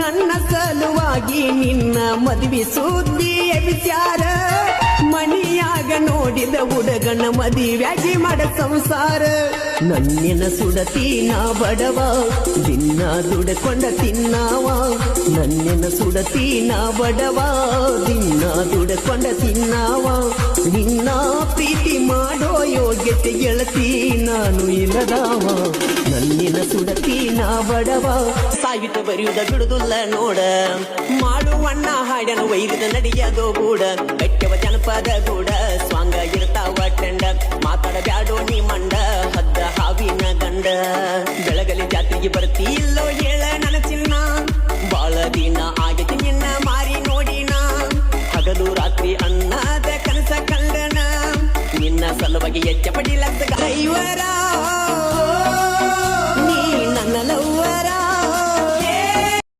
ನನ್ನ ಸಲುವಾಗಿ ನಿನ್ನ ಮದುವೆ ಸುದ್ದಿಯ ವಿಚಾರ ಮನಿಯಾಗ ನೋಡಿದ ಹುಡುಗನ ಮದುವೆಯಾಗಿ ಮಾಡ ಸಂಸಾರ ನನ್ನಿನ ಸುಡತಿ ನಾ ಬಡವ ದಿನ ದುಡಕೊಂಡ ತಿನ್ನವ ನನ್ನಿನ ಸುಡತಿ ನಾ ಬಡವ ದಿನ ದುಡಕೊಂಡ ತಿನ್ನವ ನಿನ್ನ ಪ್ರೀತಿ ಮಾಡೋ ಯೋಗ್ಯತೆ ಗೆಳತಿ ನಾನು ಇಲ್ಲದವ ನನ್ನಿನ ಸುಡತಿ ನಾ ಬಡವ ಸಾಹಿತ್ಯ ಬರೆಯುವುದ ಬಿಡುದಿಲ್ಲ ನೋಡ ಮಾಡುವಣ್ಣ ಹಾಡನ ವೈದ್ಯದ ನಡೆಯದೋ ಗೂಡ ಬೆಟ್ಟವ ಜನಪದ ಗೂಡ ಸ್ವಾಂಗ ಇರ್ತಾವ ಟೆಂಡ ಮಾತಾಡ ಬ್ಯಾಡೋ ನೀ ಮಂಡ ಹದ್ದ ಹಾವಿನ ಗಂಡ ಬೆಳಗಲಿ ಜಾತ್ರೆಗೆ ಬರ್ತಿ ಇಲ್ಲೋ ಹೇಳ ನನ್ನ ಚಿನ್ನ